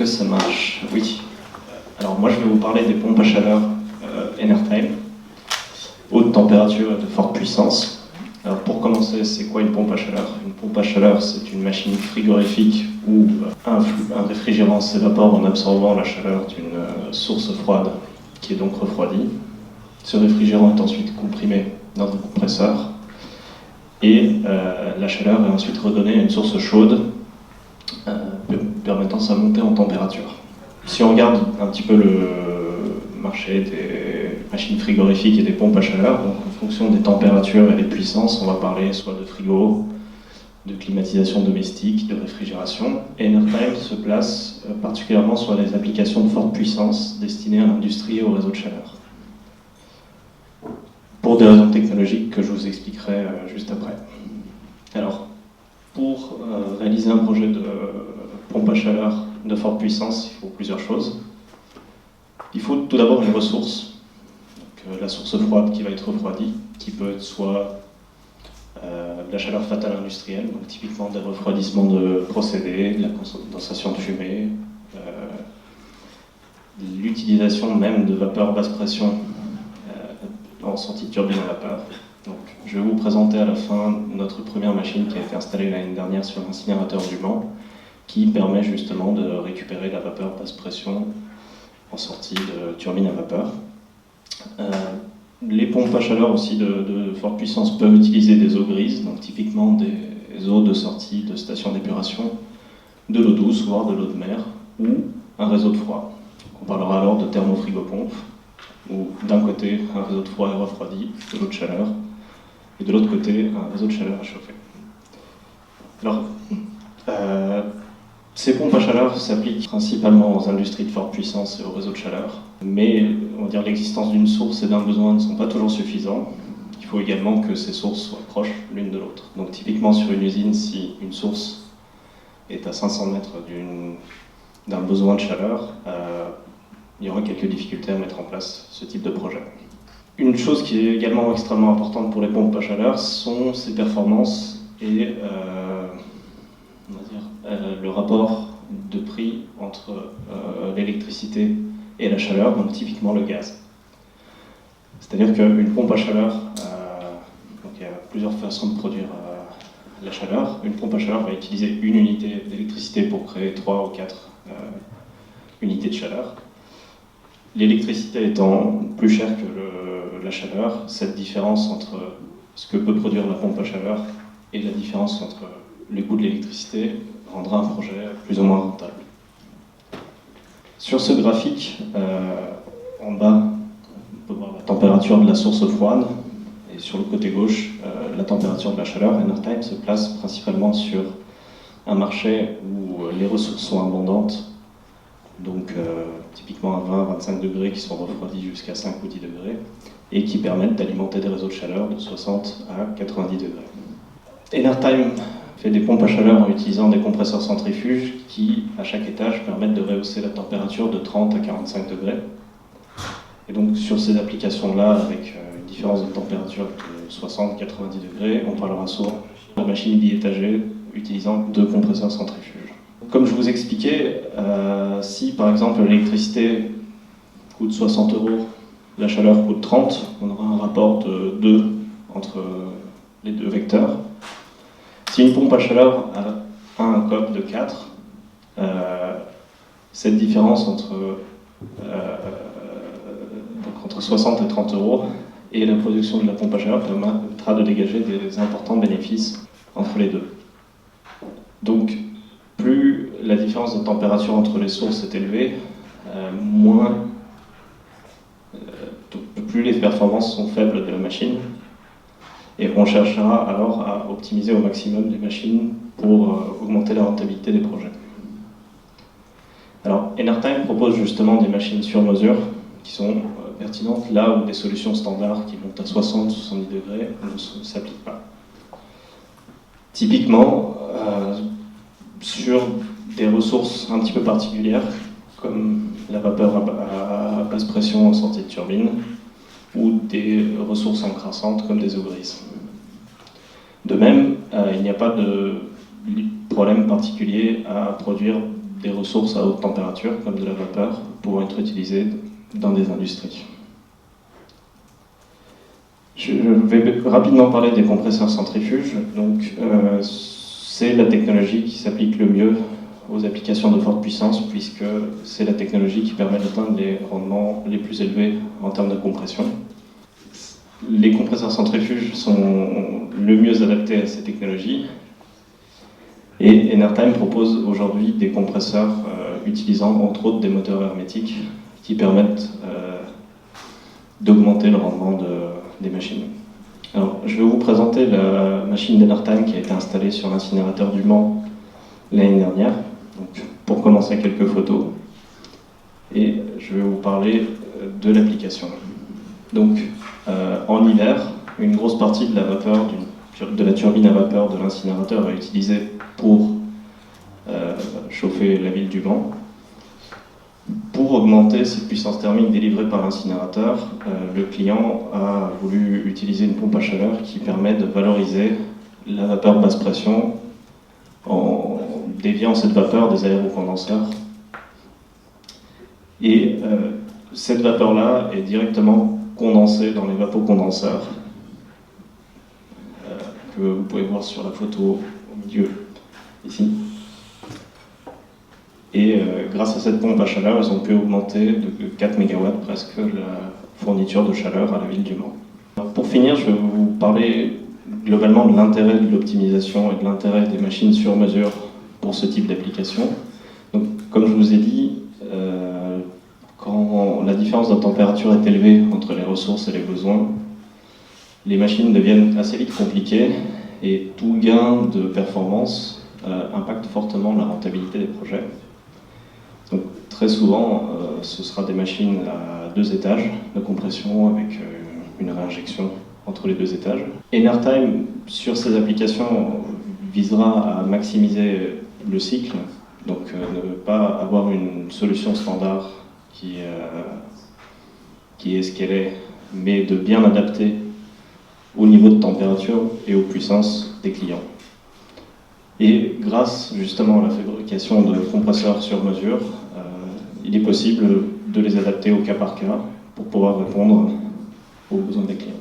que ça marche? Oui. Alors moi je vais vous parler des pompes à chaleur Enertime, haute température et de forte puissance. Alors pour commencer, c'est quoi une pompe à chaleur? Une pompe à chaleur, c'est une machine frigorifique où un réfrigérant s'évapore en absorbant la chaleur d'une source froide qui est donc refroidie. Ce réfrigérant est ensuite comprimé dans un compresseur et la chaleur est ensuite redonnée à une source chaude permettant sa montée en température. Si on regarde un petit peu le marché des machines frigorifiques et des pompes à chaleur, donc en fonction des températures et des puissances, on va parler soit de frigo, de climatisation domestique, de réfrigération. Et Enertime se place particulièrement sur les applications de forte puissance destinées à l'industrie et au réseau de chaleur. Pour des raisons technologiques que je vous expliquerai juste après. Alors, pour réaliser un projet de pompe à chaleur de forte puissance, il faut plusieurs choses. Il faut tout d'abord une ressource, donc, la source froide qui va être refroidie, qui peut être soit de la chaleur fatale industrielle, donc typiquement des refroidissements de procédés, de la condensation de fumée, l'utilisation même de vapeur basse pression en sortie de turbine à vapeur. Donc, je vais vous présenter à la fin notre première machine qui a été installée l'année dernière sur l'incinérateur du Mans, qui permet justement de récupérer la vapeur basse pression en sortie de turbine à vapeur. Les pompes à chaleur aussi de forte puissance peuvent utiliser des eaux grises, donc typiquement des eaux de sortie de stations d'épuration, de l'eau douce, voire de l'eau de mer, ou un réseau de froid. On parlera alors de thermofrigopompe, où d'un côté un réseau de froid est refroidi, de l'eau de chaleur, et de l'autre côté un réseau de chaleur à chauffer. Alors, ces pompes à chaleur s'appliquent principalement aux industries de forte puissance et aux réseaux de chaleur, mais on va dire l'existence d'une source et d'un besoin ne sont pas toujours suffisants. Il faut également que ces sources soient proches l'une de l'autre. Donc typiquement sur une usine, si une source est à 500 mètres d'un besoin de chaleur, il y aura quelques difficultés à mettre en place ce type de projet. Une chose qui est également extrêmement importante pour les pompes à chaleur sont ses performances et on va dire, le rapport de prix entre l'électricité et la chaleur, donc typiquement le gaz. C'est-à-dire qu'une pompe à chaleur, donc il y a plusieurs façons de produire la chaleur. Une pompe à chaleur va utiliser une unité d'électricité pour créer 3 ou 4 unités de chaleur. L'électricité étant plus chère que la chaleur, cette différence entre ce que peut produire la pompe à chaleur et la différence entre les coûts de l'électricité rendra un projet plus ou moins rentable. Sur ce graphique, en bas, on peut voir la température de la source froide, et sur le côté gauche, la température de la chaleur. Enertime se place principalement sur un marché où les ressources sont abondantes, donc typiquement à 20-25 degrés qui sont refroidis jusqu'à 5 ou 10 degrés, et qui permettent d'alimenter des réseaux de chaleur de 60 à 90 degrés. Enertime fait des pompes à chaleur en utilisant des compresseurs centrifuges qui, à chaque étage, permettent de rehausser la température de 30 à 45 degrés. Et donc sur ces applications-là, avec une différence de température de 60-90 degrés, on parlera souvent de machines biétagées utilisant 2 compresseurs centrifuges. Comme je vous expliquais, si par exemple l'électricité coûte 60 €, la chaleur coûte 30, on aura un rapport de 2 entre les deux vecteurs. Si une pompe à chaleur a un COP de 4, cette différence entre 60 et 30 € et la production de la pompe à chaleur permettra de dégager des importants bénéfices entre les deux. Donc, plus la différence de température entre les sources est élevée, plus les performances sont faibles de la machine. Et on cherchera alors à optimiser au maximum les machines pour augmenter la rentabilité des projets. Alors, Enertime propose justement des machines sur mesure qui sont pertinentes là où des solutions standards qui montent à 60-70 degrés ne s'appliquent pas. Typiquement, sur des ressources un petit peu particulières, comme la vapeur à basse pression en sortie de turbine, ou des ressources encrassantes comme des eaux grises. De même, il n'y a pas de problème particulier à produire des ressources à haute température, comme de la vapeur, pouvant être utilisées dans des industries. Je vais rapidement parler des compresseurs centrifuges. Donc, c'est la technologie qui s'applique le mieux aux applications de forte puissance, puisque c'est la technologie qui permet d'atteindre les rendements les plus élevés en termes de compression. Les compresseurs centrifuges sont le mieux adaptés à ces technologies. Et Enertime propose aujourd'hui des compresseurs utilisant entre autres des moteurs hermétiques qui permettent d'augmenter le rendement des machines. Alors, je vais vous présenter la machine d'Enertime qui a été installée sur l'incinérateur du Mans l'année dernière. Donc, pour commencer, quelques photos. Et je vais vous parler de l'application. Donc, en hiver, une grosse partie de la vapeur de la turbine à vapeur de l'incinérateur est utilisée pour chauffer la ville du Mans. Pour augmenter cette puissance thermique délivrée par l'incinérateur, le client a voulu utiliser une pompe à chaleur qui permet de valoriser la vapeur basse pression en déviant cette vapeur des aérocondenseurs. Et cette vapeur-là est directement condensée dans les vapocondenseurs que vous pouvez voir sur la photo au milieu, ici. Et grâce à cette pompe à chaleur, ils ont pu augmenter de 4 MW presque la fourniture de chaleur à la ville du Mans. Alors, pour finir, je vais vous parler globalement de l'intérêt de l'optimisation et de l'intérêt des machines sur mesure pour ce type d'application. Donc, comme je vous ai dit, quand la différence de température est élevée entre les ressources et les besoins, les machines deviennent assez vite compliquées et tout gain de performance impacte fortement la rentabilité des projets. Donc, très souvent, ce sera des machines à 2 étages de compression avec une réinjection entre les 2 étages. Enertime, sur ces applications, visera à maximiser le cycle, donc ne pas avoir une solution standard qui est ce qu'elle est, mais de bien adapter au niveau de température et aux puissances des clients. Et grâce justement à la fabrication de compresseurs sur mesure, il est possible de les adapter au cas par cas pour pouvoir répondre aux besoins des clients.